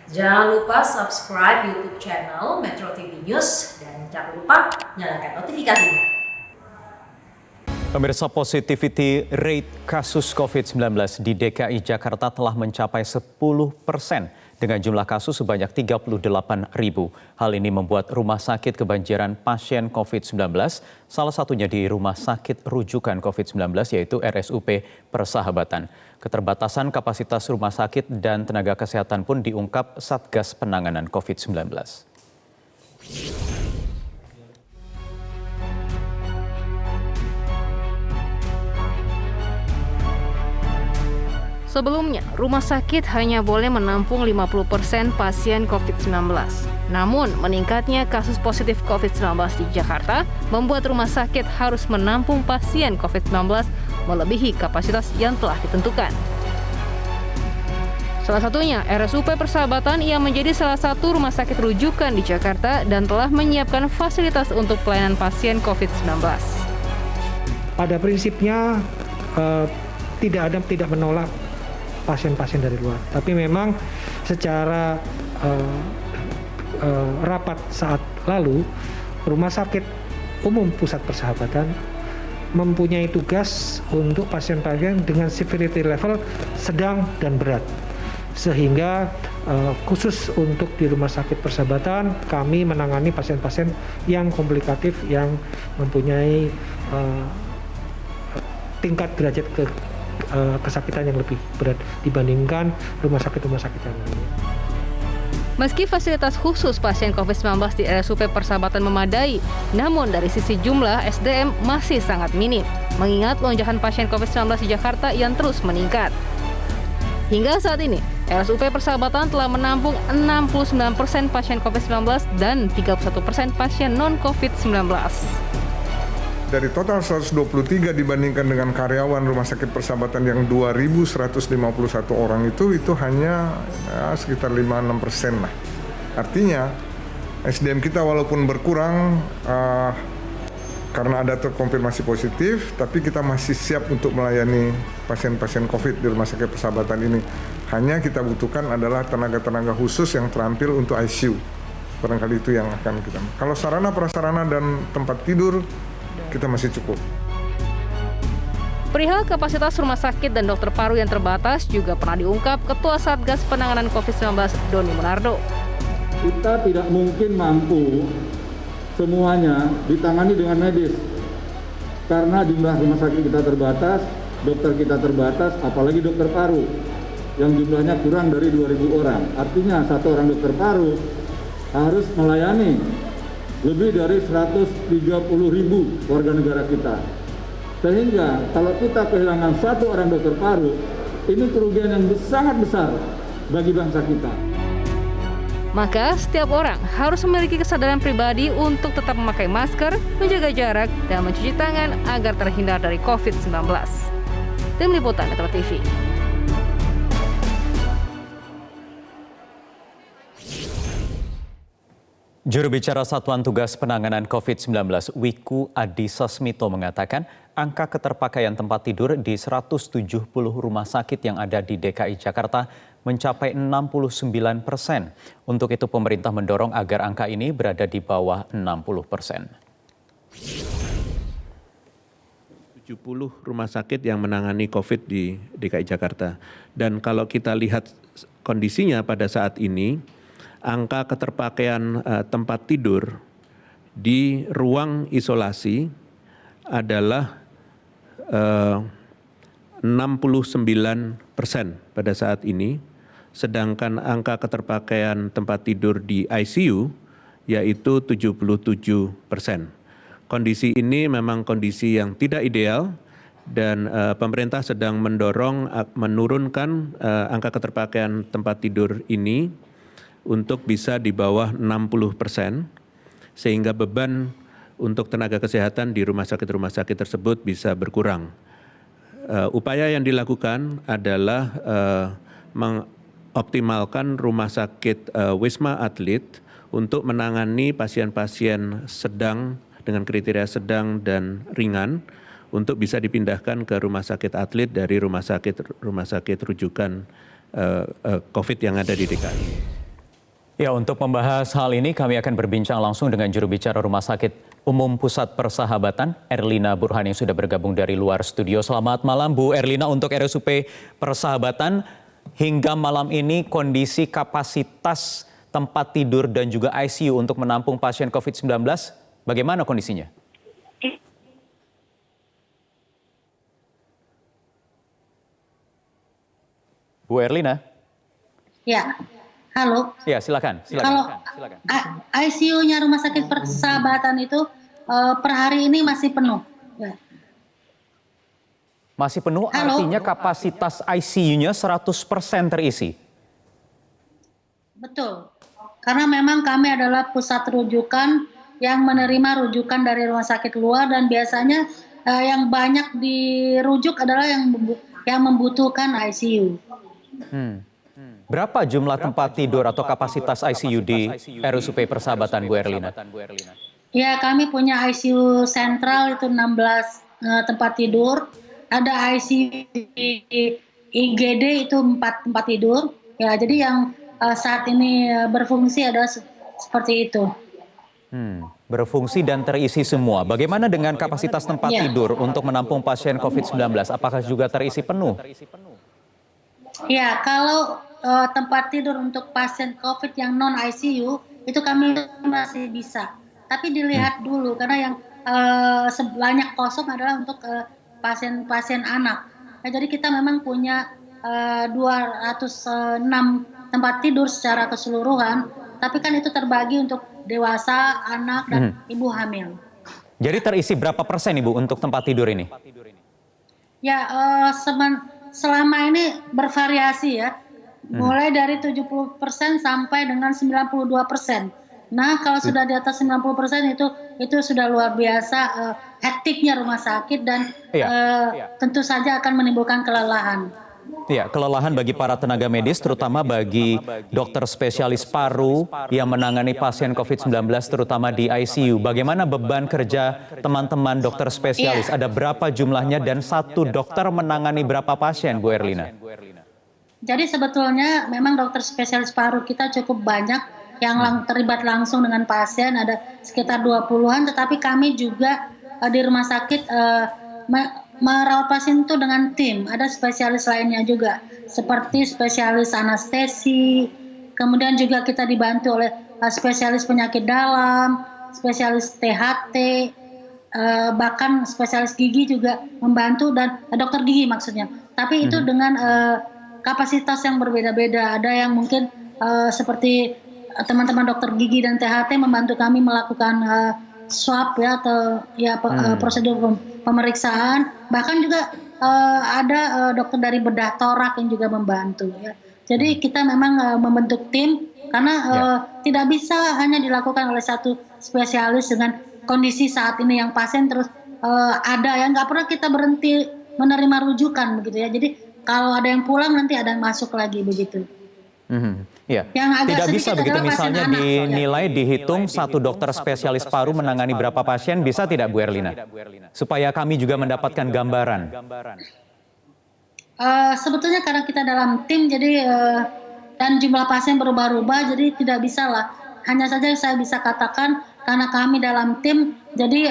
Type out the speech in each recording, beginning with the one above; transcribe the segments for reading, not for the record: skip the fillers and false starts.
Jangan lupa subscribe YouTube channel Metro TV News dan jangan lupa nyalakan notifikasinya. Pemirsa, positivity rate kasus COVID-19 di DKI Jakarta telah mencapai 10% dengan jumlah kasus sebanyak 38.000. Hal ini membuat rumah sakit kebanjiran pasien COVID-19, salah satunya di Rumah Sakit Rujukan COVID-19 yaitu RSUP Persahabatan. Keterbatasan kapasitas rumah sakit dan tenaga kesehatan pun diungkap Satgas Penanganan COVID-19. Sebelumnya, rumah sakit hanya boleh menampung 50% pasien COVID-19. Namun, meningkatnya kasus positif COVID-19 di Jakarta membuat rumah sakit harus menampung pasien COVID-19 melebihi kapasitas yang telah ditentukan. Salah satunya RSUP Persahabatan yang menjadi salah satu rumah sakit rujukan di Jakarta dan telah menyiapkan fasilitas untuk pelayanan pasien COVID-19. Pada prinsipnya tidak menolak pasien-pasien dari luar, tapi memang secara rapat saat lalu Rumah Sakit Umum Pusat Persahabatan mempunyai tugas untuk pasien-pasien dengan severity level sedang dan berat, sehingga khusus untuk di Rumah Sakit Persahabatan kami menangani pasien-pasien yang komplikatif yang mempunyai tingkat derajat kesakitan yang lebih berat dibandingkan rumah sakit yang lainnya. Meski fasilitas khusus pasien COVID-19 di RSUP Persahabatan memadai, namun dari sisi jumlah SDM masih sangat minim, mengingat lonjakan pasien COVID-19 di Jakarta yang terus meningkat. Hingga saat ini, RSUP Persahabatan telah menampung 69% pasien COVID-19 dan 31% pasien non-COVID-19. Dari total 123 dibandingkan dengan karyawan Rumah Sakit Persahabatan yang 2.151 orang itu hanya sekitar 5-6% lah. Artinya SDM kita walaupun berkurang karena ada terkonfirmasi positif, tapi kita masih siap untuk melayani pasien-pasien COVID di Rumah Sakit Persahabatan ini. Hanya kita butuhkan adalah tenaga-tenaga khusus yang terampil untuk ICU. Barangkali itu yang akan kita. Kalau sarana prasarana dan tempat tidur kita masih cukup. Perihal kapasitas rumah sakit dan dokter paru yang terbatas juga pernah diungkap Ketua Satgas Penanganan COVID-19 Doni Monardo. Kita tidak mungkin mampu semuanya ditangani dengan medis karena jumlah rumah sakit kita terbatas, dokter kita terbatas, apalagi dokter paru yang jumlahnya kurang dari 2.000 orang. Artinya satu orang dokter paru harus melayani lebih dari 130.000 warga negara kita. Sehingga kalau kita kehilangan satu orang dokter paru, ini kerugian yang sangat besar bagi bangsa kita. Maka setiap orang harus memiliki kesadaran pribadi untuk tetap memakai masker, menjaga jarak, dan mencuci tangan agar terhindar dari COVID-19. Tim Liputan Metro TV. Juru bicara Satuan Tugas Penanganan COVID-19 Wiku Adhisa Smito mengatakan angka keterpakaian tempat tidur di 170 rumah sakit yang ada di DKI Jakarta mencapai 69%. Untuk itu pemerintah mendorong agar angka ini berada di bawah 60%. 70 rumah sakit yang menangani COVID di DKI Jakarta. Dan kalau kita lihat kondisinya pada saat ini, angka keterpakaian tempat tidur di ruang isolasi adalah 69% pada saat ini, sedangkan angka keterpakaian tempat tidur di ICU yaitu 77%. Kondisi ini memang kondisi yang tidak ideal dan pemerintah sedang mendorong menurunkan angka keterpakaian tempat tidur ini untuk bisa di bawah 60%, sehingga beban untuk tenaga kesehatan di rumah sakit tersebut bisa berkurang. Upaya yang dilakukan adalah mengoptimalkan rumah sakit Wisma Atlet untuk menangani pasien-pasien sedang dengan kriteria sedang dan ringan untuk bisa dipindahkan ke rumah sakit Atlet dari rumah sakit rujukan COVID yang ada di DKI. Ya, untuk membahas hal ini kami akan berbincang langsung dengan juru bicara Rumah Sakit Umum Pusat Persahabatan, Erlina Burhan yang sudah bergabung dari luar studio. Selamat malam Bu Erlina, untuk RSUP Persahabatan hingga malam ini kondisi kapasitas tempat tidur dan juga ICU untuk menampung pasien COVID-19, bagaimana kondisinya? Bu Erlina? Ya, halo. Ya, silakan. Kalau ICU-nya Rumah Sakit Persahabatan itu per hari ini masih penuh. Ya. Masih penuh, Halo. artinya kapasitas ICU-nya 100% terisi? Betul. Karena memang kami adalah pusat rujukan yang menerima rujukan dari rumah sakit luar, dan biasanya yang banyak dirujuk adalah yang membutuhkan ICU. Berapa jumlah tempat tidur atau kapasitas ICU di RSUP Persahabatan, Bu Erlina? Ya, kami punya ICU sentral itu 16 tempat tidur. Ada ICU IGD itu 4 tempat tidur. Ya, jadi yang saat ini berfungsi adalah seperti itu. Berfungsi dan terisi semua. Bagaimana dengan kapasitas tempat tidur untuk menampung pasien COVID-19? Apakah juga terisi penuh? Ya, kalau tempat tidur untuk pasien COVID yang non ICU itu kami masih bisa. Tapi dilihat dulu, karena yang sebanyak kosong adalah untuk pasien-pasien anak. Nah, jadi kita memang punya 206 tempat tidur secara keseluruhan, tapi kan itu terbagi untuk dewasa, anak, dan ibu hamil. Jadi terisi berapa persen Ibu untuk tempat tidur ini? Ya, selama ini bervariasi ya, mulai dari 70% sampai dengan 92%. Nah, kalau sudah di atas 90% itu sudah luar biasa hektiknya rumah sakit, dan tentu saja akan menimbulkan kelelahan. Ya, kelelahan bagi para tenaga medis, terutama bagi dokter spesialis paru yang menangani pasien COVID-19, terutama di ICU. Bagaimana beban kerja teman-teman dokter spesialis? Ada berapa jumlahnya dan satu dokter menangani berapa pasien, Bu Erlina? Jadi sebetulnya memang dokter spesialis paru kita cukup banyak yang terlibat langsung dengan pasien, ada sekitar 20-an, tetapi kami juga di rumah sakit merawat pasien itu dengan tim. Ada spesialis lainnya juga, seperti spesialis anestesi, kemudian juga kita dibantu oleh spesialis penyakit dalam, spesialis THT, bahkan spesialis gigi juga membantu, dan dokter gigi maksudnya. Tapi itu dengan kapasitas yang berbeda-beda. Ada yang mungkin seperti teman-teman dokter gigi dan THT membantu kami melakukan swab ya, atau ya prosedur pemeriksaan. Bahkan juga ada dokter dari bedah torak yang juga membantu ya. Jadi kita memang membentuk tim, karena tidak bisa hanya dilakukan oleh satu spesialis dengan kondisi saat ini yang pasien terus ada yang nggak pernah kita berhenti menerima rujukan begitu ya. Jadi kalau ada yang pulang nanti ada yang masuk lagi begitu. Ya. Tidak bisa begitu misalnya dinilai, dihitung satu dokter spesialis paru menangani berapa pasien, bisa tidak Bu Erlina? Supaya kami juga mendapatkan gambaran. Sebetulnya karena kita dalam tim, jadi dan jumlah pasien berubah-ubah, jadi tidak bisa lah. Hanya saja saya bisa katakan karena kami dalam tim, jadi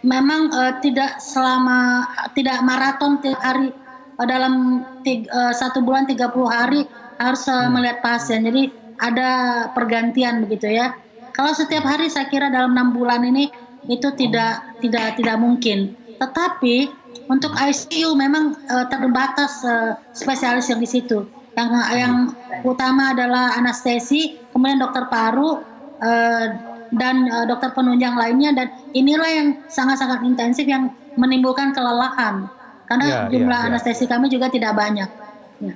memang tidak maraton tiap hari, dalam 1 bulan 30 hari harus melihat pasien. Jadi ada pergantian begitu ya. Kalau setiap hari saya kira dalam 6 bulan ini itu tidak mungkin. Tetapi untuk ICU memang terbatas spesialis yang di situ. Yang utama adalah anestesi, kemudian dokter paru dan dokter penunjang lainnya, dan inilah yang sangat-sangat intensif yang menimbulkan kelelahan. Karena jumlah anestesi kami juga tidak banyak.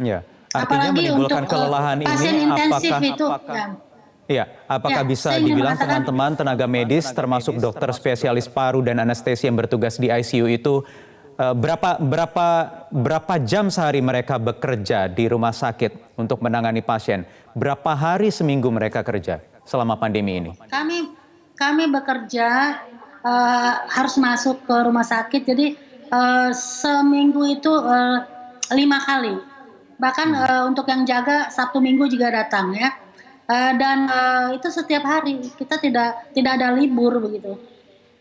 Ya. Artinya apalagi menimbulkan untuk kelelahan pasien ini intensif apakah bisa saya ingin dibilang mengatakan, teman-teman tenaga medis termasuk dokter spesialis paru dan anestesi yang bertugas di ICU itu berapa jam sehari mereka bekerja di rumah sakit untuk menangani pasien? Berapa hari seminggu mereka kerja selama pandemi ini? Kami bekerja harus masuk ke rumah sakit, jadi seminggu itu 5 kali. Bahkan untuk yang jaga Sabtu Minggu juga datang ya. Dan itu setiap hari, kita tidak ada libur begitu.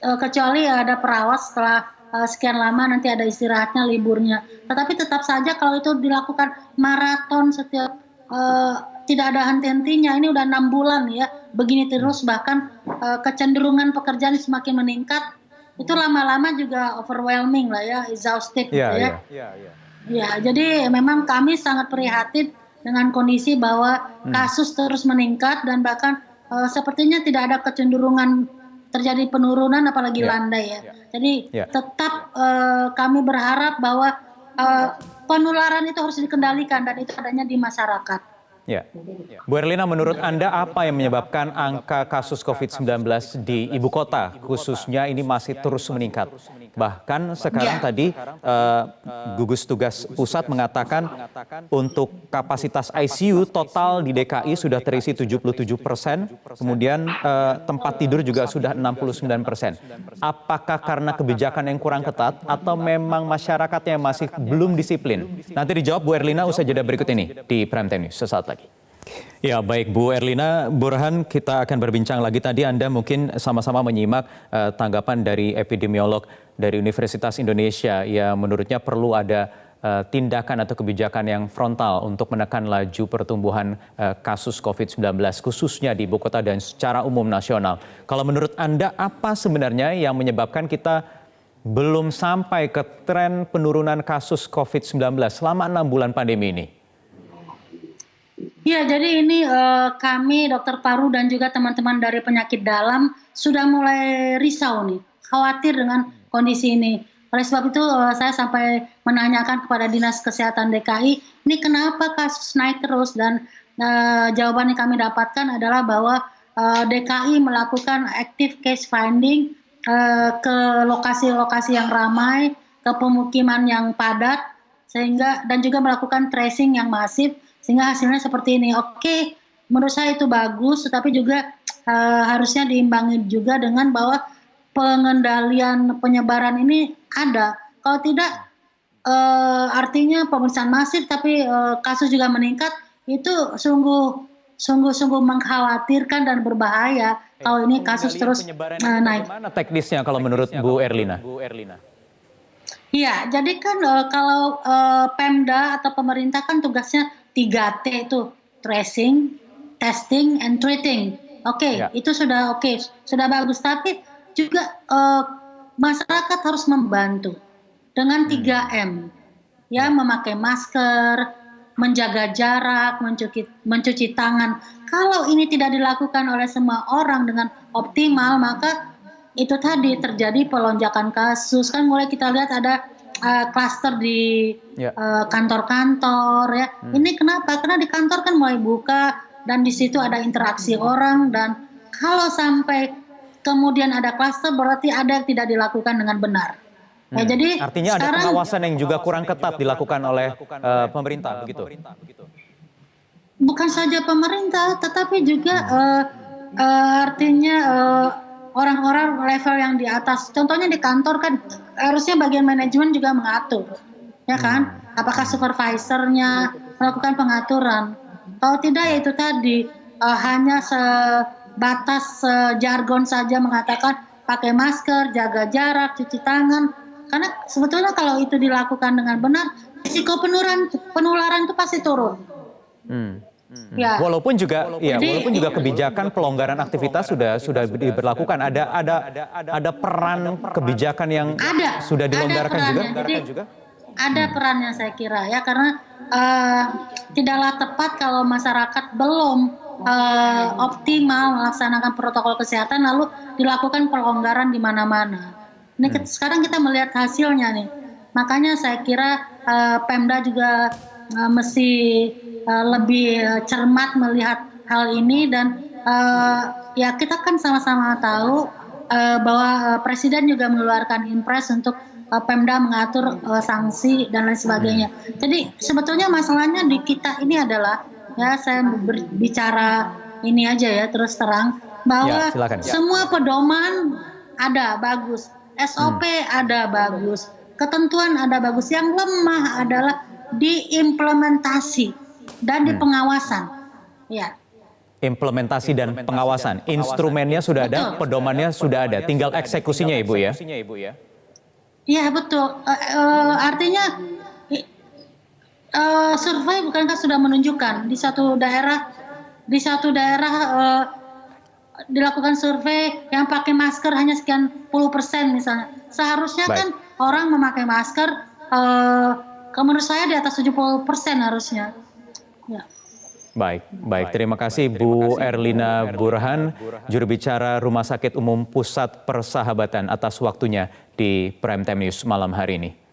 Kecuali ada perawat setelah sekian lama nanti ada istirahatnya, liburnya. Tetapi tetap saja kalau itu dilakukan maraton setiap tidak ada henti-hentinya, ini udah 6 bulan ya, begini terus, bahkan kecenderungan pekerjaan semakin meningkat, itu lama-lama juga overwhelming lah ya, exhausted gitu ya. Ya, jadi memang kami sangat prihatin dengan kondisi bahwa kasus terus meningkat dan bahkan sepertinya tidak ada kecenderungan terjadi penurunan apalagi landai ya. Jadi tetap kami berharap bahwa penularan itu harus dikendalikan dan itu adanya di masyarakat. Ya. Bu Erlina, menurut Anda apa yang menyebabkan angka kasus COVID-19 di ibu kota khususnya ini masih terus meningkat? Bahkan sekarang tadi gugus tugas pusat mengatakan untuk kapasitas ICU total di DKI sudah terisi 77%, kemudian tempat tidur juga sudah 69%. Apakah karena kebijakan yang kurang ketat atau memang masyarakatnya masih belum disiplin? Nanti dijawab Bu Erlina usai jeda berikut ini di Prime Time News sesaat lagi. Ya, baik Bu Erlina, Burhan, kita akan berbincang lagi. Tadi Anda mungkin sama-sama menyimak tanggapan dari epidemiolog dari Universitas Indonesia yang menurutnya perlu ada tindakan atau kebijakan yang frontal untuk menekan laju pertumbuhan kasus COVID-19 khususnya di ibu kota dan secara umum nasional. Kalau menurut Anda apa sebenarnya yang menyebabkan kita belum sampai ke tren penurunan kasus COVID-19 selama 6 bulan pandemi ini? Ya, jadi ini kami dokter paru dan juga teman-teman dari penyakit dalam sudah mulai risau nih, khawatir dengan kondisi ini. Oleh sebab itu saya sampai menanyakan kepada Dinas Kesehatan DKI, ini kenapa kasus naik terus, dan jawaban yang kami dapatkan adalah bahwa DKI melakukan active case finding ke lokasi-lokasi yang ramai, ke pemukiman yang padat, sehingga dan juga melakukan tracing yang masif, sehingga hasilnya seperti ini. Oke, menurut saya itu bagus, tetapi juga harusnya diimbangi juga dengan bahwa pengendalian penyebaran ini ada. Kalau tidak, artinya pemeriksaan masif tapi kasus juga meningkat, itu sungguh mengkhawatirkan dan berbahaya kalau ini kasus terus naik. Bagaimana teknisnya kalau menurut Bu Erlina? Iya, jadi kan kalau Pemda atau pemerintah kan tugasnya 3T itu, tracing, testing, and treating. Oke, itu sudah sudah bagus. Tapi juga masyarakat harus membantu dengan 3M, ya, memakai masker, menjaga jarak, mencuci tangan. Kalau ini tidak dilakukan oleh semua orang dengan optimal, maka itu tadi terjadi pelonjakan kasus. Kan mulai kita lihat ada klaster di kantor-kantor ya. Ini kenapa? Karena di kantor kan mulai buka dan di situ ada interaksi orang, dan kalau sampai kemudian ada klaster berarti ada yang tidak dilakukan dengan benar. Ya, jadi artinya ada pengawasan yang juga kurang ketat dilakukan oleh pemerintah begitu. Bukan saja pemerintah, tetapi juga artinya orang-orang level yang di atas. Contohnya di kantor kan harusnya bagian manajemen juga mengatur, ya kan? Apakah supervisornya melakukan pengaturan? Kalau tidak, ya itu tadi hanya sebatas jargon saja mengatakan pakai masker, jaga jarak, cuci tangan. Karena sebetulnya kalau itu dilakukan dengan benar, risiko penularan itu pasti turun. Ya. Walaupun juga kebijakan pelonggaran aktivitas sudah diberlakukan, ada peran kebijakan yang sudah dilonggarkan juga. Ada perannya saya kira ya, karena tidaklah tepat kalau masyarakat belum optimal melaksanakan protokol kesehatan lalu dilakukan pelonggaran di mana-mana. Ini sekarang kita melihat hasilnya nih. Makanya saya kira Pemda juga mesti lebih cermat melihat hal ini, dan ya kita kan sama-sama tahu bahwa Presiden juga mengeluarkan impres untuk Pemda mengatur sanksi dan lain sebagainya. Jadi sebetulnya masalahnya di kita ini adalah, ya saya berbicara ini aja ya terus terang, bahwa semua pedoman ada bagus, SOP ada bagus, ketentuan ada bagus, yang lemah adalah diimplementasi dan di pengawasan. Ya. implementasi dan pengawasan. Instrumennya sudah ada, pedomannya sudah ada, tinggal eksekusinya Ibu ya. Iya betul. Artinya survei bukankah sudah menunjukkan di satu daerah dilakukan survei yang pakai masker hanya sekian puluh persen misalnya. Seharusnya kan orang memakai masker, menurut saya di atas 70% harusnya. Ya. Baik. Terima kasih Bu Erlina Burhan, juru bicara Rumah Sakit Umum Pusat Persahabatan atas waktunya di Prime Time News malam hari ini.